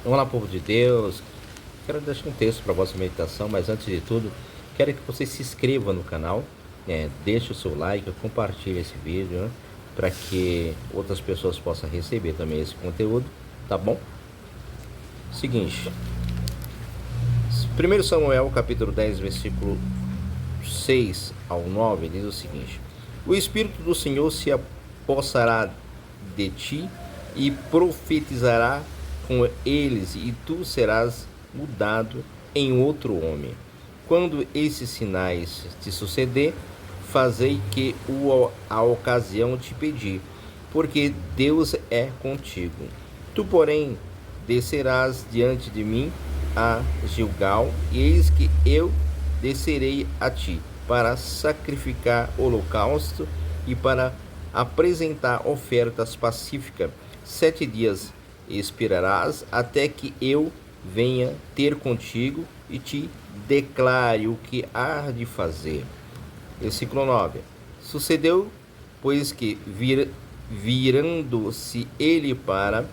Vamos lá, povo de Deus. Quero deixar um texto para a vossa meditação, mas antes de tudo, quero que você se inscreva no canal, deixe o seu like, compartilhe esse vídeo, né, para que outras pessoas possam receber também esse conteúdo, tá bom? Seguinte, 1 Samuel, capítulo 10, versículo 6 ao 9, diz o seguinte: O Espírito do Senhor se apossará de ti e profetizará com eles, e tu serás mudado em outro homem. Quando esses sinais te suceder, fazei que a ocasião te pedir, porque Deus é contigo. Tu, porém, descerás diante de mim a Gilgal, e eis que eu descerei a ti, para sacrificar holocausto e para apresentar ofertas pacíficas. 7 dias esperarás até que eu venha ter contigo e te declare o que há de fazer. Versículo 9. Sucedeu, pois que virando-se ele para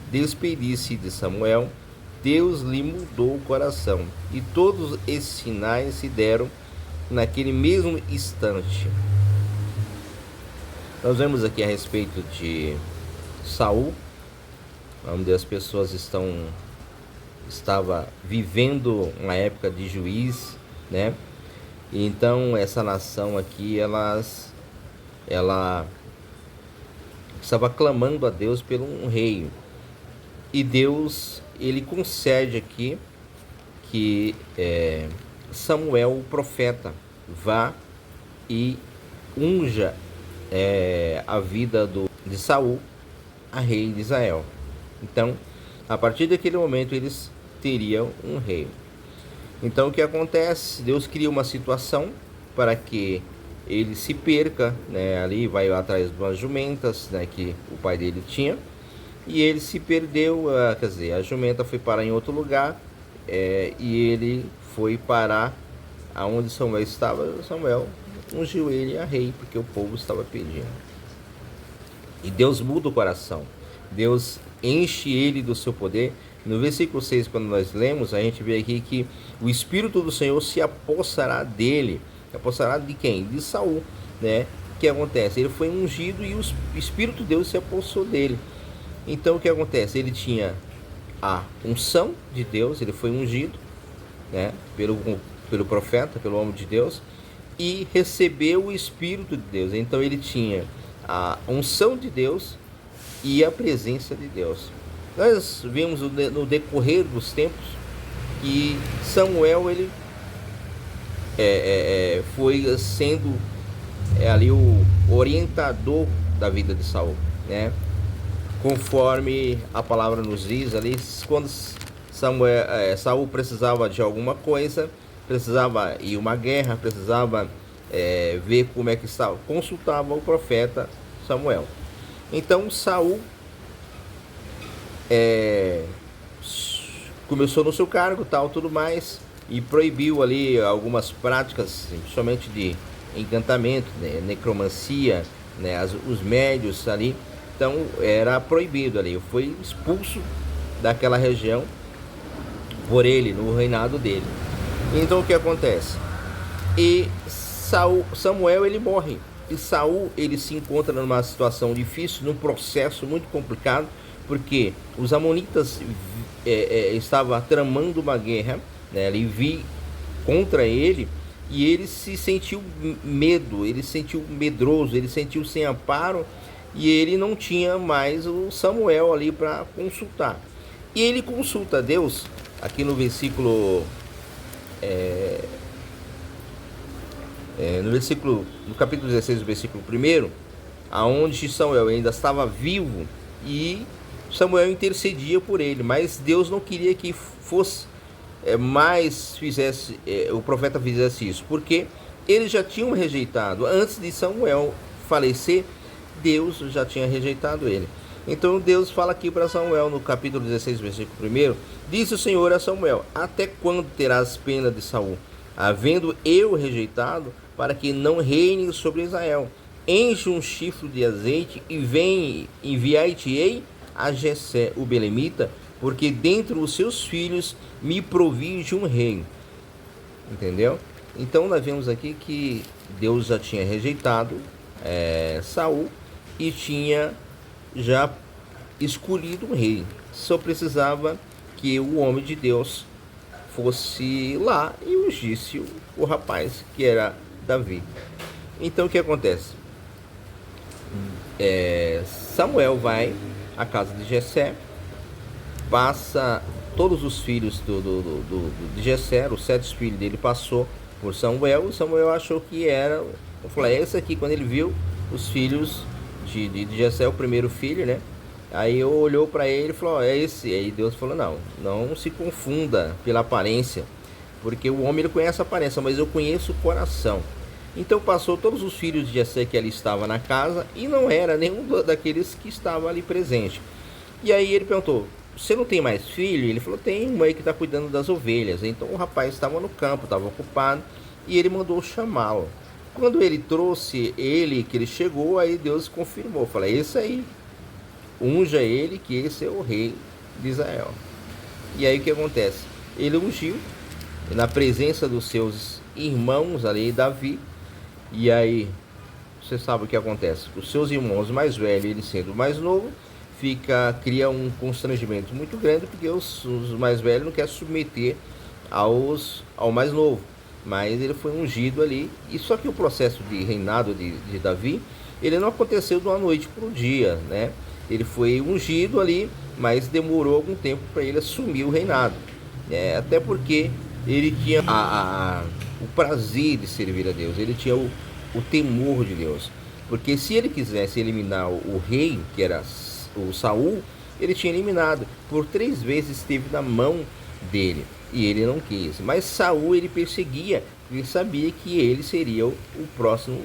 despedir-se de Samuel, Deus lhe mudou o coração, e todos esses sinais se deram naquele mesmo instante. Nós vemos aqui a respeito de Saul, onde as pessoas estava vivendo uma época de juiz, né? E então essa nação aqui, ela estava clamando a Deus por um rei. E Deus, ele concede aqui que Samuel, o profeta, vá e unja a vida de Saul a rei de Israel. Então, a partir daquele momento, eles teriam um rei. Então, o que acontece? Deus cria uma situação para que ele se perca, né? Ali vai atrás de umas jumentas, né, que o pai dele tinha, e ele se perdeu, quer dizer, a jumenta foi parar em outro lugar, e ele foi parar aonde Samuel estava. Samuel ungiu ele a rei, porque o povo estava pedindo. E Deus muda o coração. Deus enche ele do seu poder. No versículo 6, quando nós lemos, a gente vê aqui que o Espírito do Senhor se apossará dele. Apossará de quem? De Saul, né? O que acontece? Ele foi ungido e o Espírito de Deus se apossou dele. Então o que acontece? Ele tinha a unção de Deus, ele foi ungido, né, pelo profeta, pelo homem de Deus, e recebeu o Espírito de Deus. Então ele tinha a unção de Deus e a presença de Deus. Nós vimos no decorrer dos tempos que Samuel ele foi sendo ali o orientador da vida de Saul, né? Conforme a palavra nos diz ali, quando Saul precisava de alguma coisa, precisava ir uma guerra, precisava ver como é que estava, consultava o profeta Samuel. Então Saul começou no seu cargo, tal, tudo mais, e proibiu ali algumas práticas, principalmente de encantamento, né, necromancia, né, os médios ali. Então era proibido ali. Foi expulso daquela região por ele, no reinado dele. Então o que acontece? E Samuel ele morre. E Saul ele se encontra numa situação difícil, num processo muito complicado, porque os amonitas estavam tramando uma guerra, né, ali contra ele, e ele se sentiu medo, ele se sentiu medroso, ele se sentiu sem amparo, e ele não tinha mais o Samuel ali para consultar. E ele consulta a Deus, aqui no versículo no capítulo 16, versículo 1, aonde Samuel ainda estava vivo e Samuel intercedia por ele, mas Deus não queria que fosse o profeta fizesse isso, porque eles já tinham rejeitado. Antes de Samuel falecer, Deus já tinha rejeitado ele. Então Deus fala aqui para Samuel no capítulo 16, versículo 1: Disse o Senhor a Samuel: Até quando terás pena de Saul, havendo eu rejeitado, para que não reine sobre Israel? Enche um chifre de azeite e vem, enviai-te-ei a Jessé o belemita, porque dentre os seus filhos me provi de um rei. Entendeu? Então nós vemos aqui que Deus já tinha rejeitado Saul e tinha já escolhido um rei. Só precisava que o homem de Deus fosse lá e ungisse o rapaz, que era Davi. Então o que acontece? Samuel vai à casa de Jessé, passa todos os filhos de Jessé, os 7 filhos dele passou por Samuel. Samuel achou que era, eu falei, esse aqui. Quando ele viu os filhos de Jessé, o primeiro filho, né? Aí olhou para ele e falou, é esse. Aí Deus falou, não se confunda pela aparência, porque o homem ele conhece a aparência, mas eu conheço o coração. Então passou todos os filhos de Jessé que ali estava na casa, e não era nenhum daqueles que estava ali presente. E aí ele perguntou, você não tem mais filho? Ele falou, tem uma aí que está cuidando das ovelhas. Então o rapaz estava no campo, estava ocupado, e ele mandou chamá-lo. Quando ele trouxe ele, que ele chegou, aí Deus confirmou, falou, esse aí, unja ele, que esse é o rei de Israel. E aí o que acontece? Ele ungiu na presença dos seus irmãos ali, Davi. E aí você sabe o que acontece? Os seus irmãos mais velhos, ele sendo mais novo, cria um constrangimento muito grande, porque os mais velhos não querem submeter ao mais novo. Mas ele foi ungido ali. E só que o processo de reinado de Davi, ele não aconteceu de uma noite para o dia, né? Ele foi ungido ali, mas demorou algum tempo para ele assumir o reinado. Até porque ele tinha o prazer de servir a Deus, ele tinha o temor de Deus. Porque se ele quisesse eliminar o rei, que era o Saul, ele tinha eliminado. Por 3 vezes esteve na mão dele e ele não quis. Mas Saul ele perseguia, ele sabia que ele seria o próximo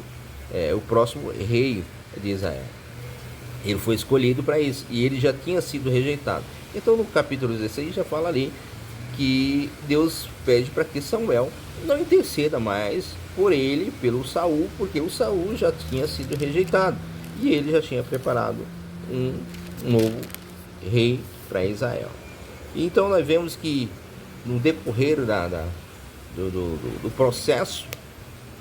rei de Israel. Ele foi escolhido para isso e ele já tinha sido rejeitado. Então no capítulo 16 já fala ali que Deus pede para que Samuel não interceda mais por ele, pelo Saul, porque o Saul já tinha sido rejeitado e ele já tinha preparado um novo rei para Israel. Então nós vemos que no decorrer do processo,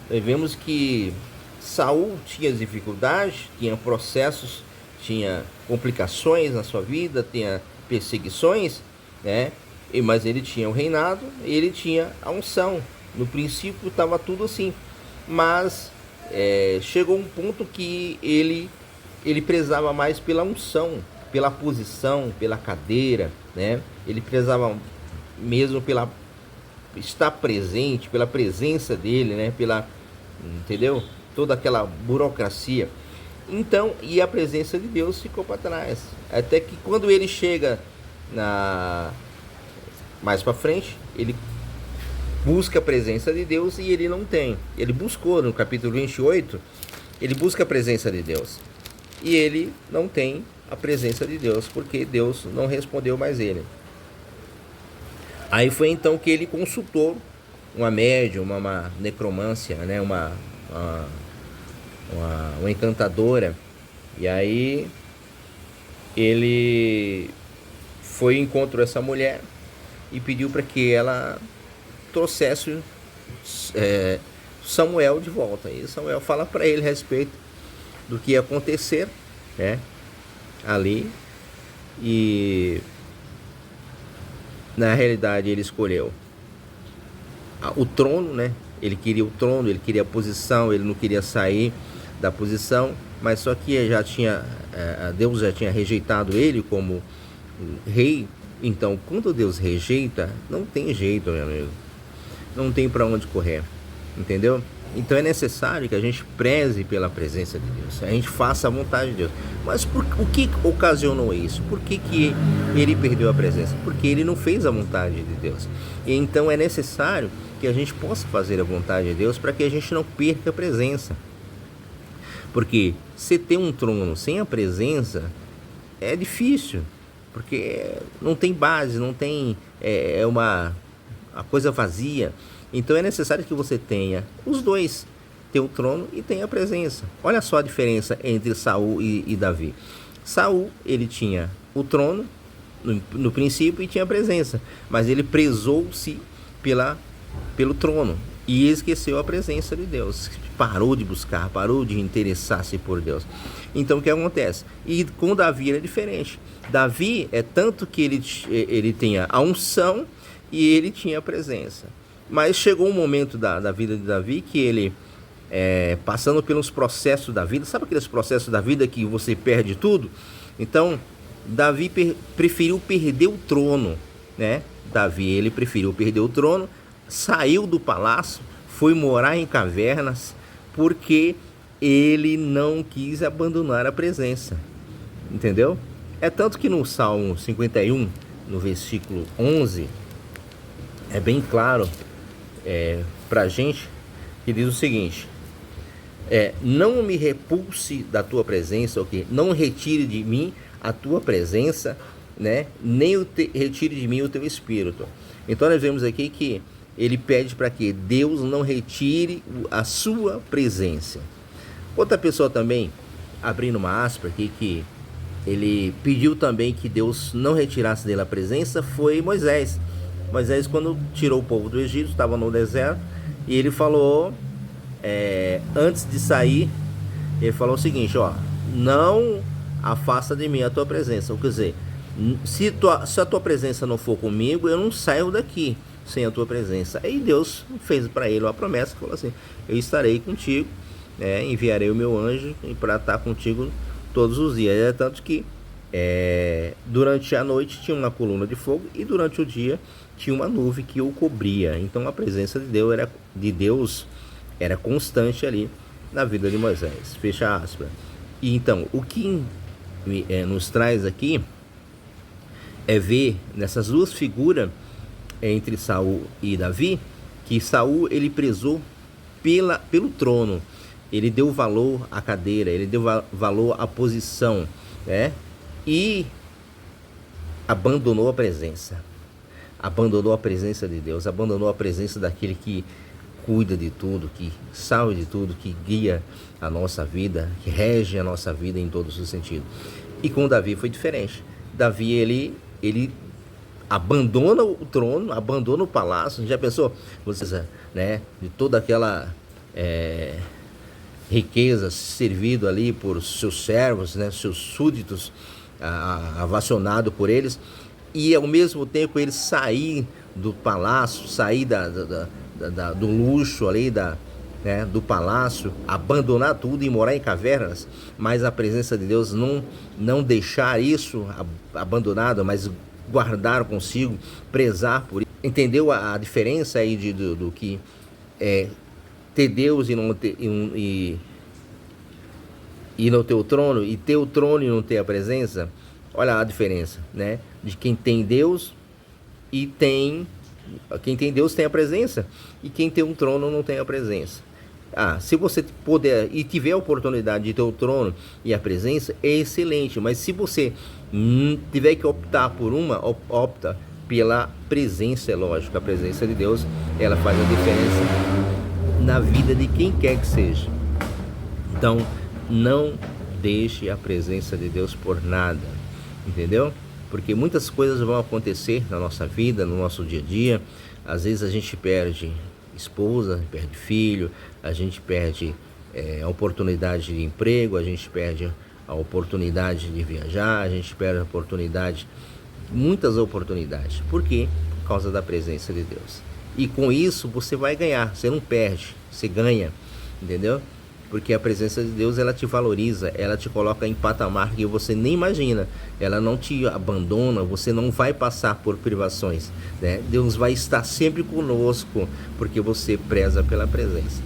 nós vemos que Saul tinha dificuldades, tinha processos, tinha complicações na sua vida, tinha perseguições, né? Mas ele tinha o reinado, ele tinha a unção. No princípio estava tudo assim, mas chegou um ponto que ele prezava mais pela unção, pela posição, pela cadeira, né? Ele prezava mesmo pela estar presente, pela presença dele, né? Entendeu? Toda aquela burocracia. Então, e a presença de Deus ficou para trás. Até que quando ele chega mais para frente, ele busca a presença de Deus e ele não tem. Ele buscou no capítulo 28, ele busca a presença de Deus. E ele não tem a presença de Deus, porque Deus não respondeu mais ele. Aí foi então que ele consultou uma médium, uma necromância, né? uma encantadora. E aí ele foi e encontrou essa mulher e pediu para que ela trouxesse Samuel de volta. E Samuel fala para ele a respeito do que ia acontecer, né, ali. E na realidade ele escolheu o trono, né? Ele queria o trono, ele queria a posição, ele não queria sair da posição, mas só que Deus já tinha rejeitado ele como rei. Então, quando Deus rejeita, não tem jeito, meu amigo. Não tem para onde correr, entendeu? Então é necessário que a gente preze pela presença de Deus, a gente faça a vontade de Deus. Mas o que ocasionou isso? Por que ele perdeu a presença? Porque ele não fez a vontade de Deus. E então é necessário que a gente possa fazer a vontade de Deus para que a gente não perca a presença. Porque se ter um trono sem a presença é difícil, porque não tem base, não tem a coisa vazia. Então é necessário que você tenha os dois, ter o trono e tenha a presença. Olha só a diferença entre Saul e Davi. Saul, ele tinha o trono no princípio e tinha presença, mas ele prezou-se pelo trono e esqueceu a presença de Deus, parou de buscar, parou de interessar-se por Deus. Então o que acontece? E com Davi era diferente. Davi é tanto que ele tinha a unção e ele tinha a presença. Mas chegou um momento da vida de Davi que ele, passando pelos processos da vida, sabe aqueles processos da vida que você perde tudo? Então, Davi preferiu perder o trono, né? Davi, ele preferiu perder o trono, saiu do palácio, foi morar em cavernas, porque ele não quis abandonar a presença, entendeu? É tanto que no Salmo 51, no versículo 11, é bem claro pra gente, que diz o seguinte: não me repulse da tua presença, okay? Não retire de mim a tua presença, né? Nem retire de mim o teu espírito. Então nós vemos aqui que ele pede para que Deus não retire a sua presença. Outra pessoa também, abrindo uma aspa aqui, que ele pediu também que Deus não retirasse dele a presença, foi Moisés. Moisés, quando tirou o povo do Egito, estava no deserto, e ele falou, antes de sair, ele falou o seguinte, não afasta de mim a tua presença. Quer dizer, se a tua presença não for comigo, eu não saio daqui sem a tua presença. Aí Deus fez para ele uma promessa, falou assim: eu estarei contigo, enviarei o meu anjo para estar contigo todos os dias. É tanto que durante a noite tinha uma coluna de fogo e durante o dia tinha uma nuvem que o cobria. Então a presença de Deus era constante ali na vida de Moisés. Fecha aspas. E então o que nos traz aqui é ver nessas duas figuras entre Saul e Davi, que Saul ele prezou pelo trono, ele deu valor à cadeira, ele deu valor à posição, e abandonou a presença de Deus, abandonou a presença daquele que cuida de tudo, que sabe de tudo, que guia a nossa vida, que rege a nossa vida em todos os sentidos. E com Davi foi diferente. Davi ele abandona o trono, abandona o palácio. Já pensou? Você, de toda aquela riqueza servido ali por seus servos, seus súditos, avacionado por eles, e ao mesmo tempo ele sair do palácio, sair do luxo ali, do palácio, abandonar tudo e morar em cavernas, mas a presença de Deus não deixar isso abandonado, mas guardar consigo, prezar por isso. Entendeu a diferença aí do que é ter Deus e não ter, e no teu trono, e ter o trono e não ter a presença? Olha a diferença, de quem tem Deus e quem tem Deus tem a presença, e quem tem um trono não tem a presença. Se você puder e tiver a oportunidade de ter o trono e a presença, é excelente, mas se você tiver que optar por uma, opta pela presença. É lógico, a presença de Deus, ela faz a diferença na vida de quem quer que seja. Então, não deixe a presença de Deus por nada, entendeu? Porque muitas coisas vão acontecer na nossa vida, no nosso dia a dia. Às vezes a gente perde esposa, perde filho, a gente perde a oportunidade de emprego, a gente perde a oportunidade de viajar, a gente perde a oportunidade, muitas oportunidades. Por quê? Por causa da presença de Deus. E com isso você vai ganhar, você não perde, você ganha, entendeu? Porque a presença de Deus, ela te valoriza, ela te coloca em patamar que você nem imagina, ela não te abandona, você não vai passar por privações, Deus vai estar sempre conosco, porque você preza pela presença,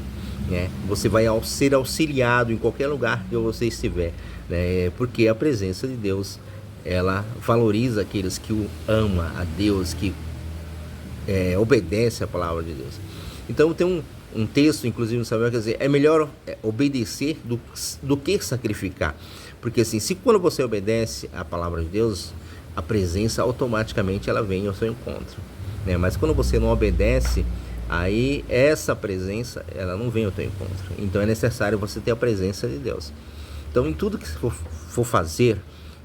Você vai ser auxiliado em qualquer lugar que você estiver, Porque a presença de Deus, ela valoriza aqueles que o amam a Deus, que obedece a palavra de Deus. Então tem um texto, inclusive no Samuel, quer dizer, é melhor obedecer do que sacrificar. Porque assim, se quando você obedece a palavra de Deus, a presença automaticamente ela vem ao seu encontro, Mas quando você não obedece, aí essa presença ela não vem ao teu encontro. Então é necessário você ter a presença de Deus. Então em tudo que for fazer,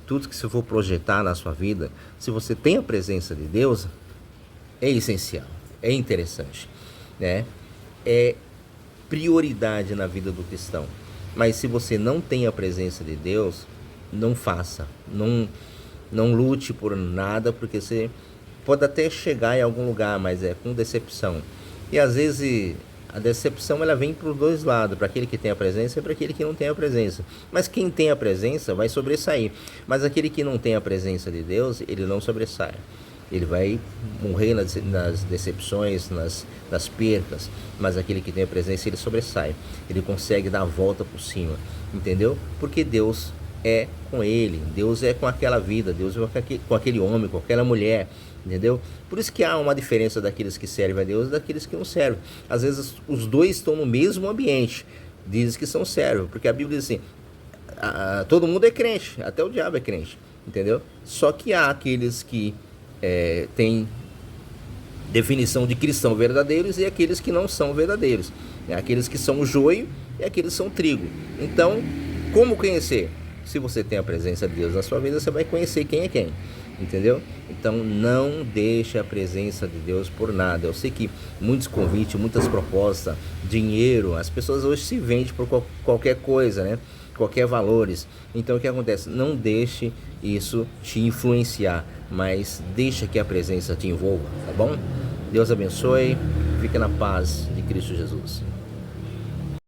tudo que você for projetar na sua vida, se você tem a presença de Deus, é essencial, é interessante, né? É prioridade na vida do cristão. Mas se você não tem a presença de Deus, não faça, não lute por nada, porque você pode até chegar em algum lugar, mas é com decepção. E às vezes a decepção ela vem para os dois lados, para aquele que tem a presença e para aquele que não tem a presença. Mas quem tem a presença vai sobressair, mas aquele que não tem a presença de Deus, ele não sobressai. Ele vai morrer nas decepções, nas percas, mas aquele que tem a presença, ele sobressai. Ele consegue dar a volta por cima, entendeu? Porque Deus é com ele, Deus é com aquela vida, Deus é com aquele homem, com aquela mulher, entendeu? Por isso que há uma diferença daqueles que servem a Deus e daqueles que não servem. Às vezes os dois estão no mesmo ambiente, dizem que são servos, porque a Bíblia diz assim, todo mundo é crente, até o diabo é crente, entendeu? Só que há aqueles que têm definição de cristão verdadeiros e aqueles que não são verdadeiros, né? Aqueles que são o joio e aqueles que são o trigo. Então, como conhecer? Se você tem a presença de Deus na sua vida, você vai conhecer quem é quem, entendeu? Então não deixe a presença de Deus por nada. Eu sei que muitos convites, muitas propostas, dinheiro, as pessoas hoje se vendem por qualquer coisa, né? Qualquer valores. Então o que acontece? Não deixe isso te influenciar, mas deixa que a presença te envolva, tá bom? Deus abençoe, fica na paz de Cristo Jesus.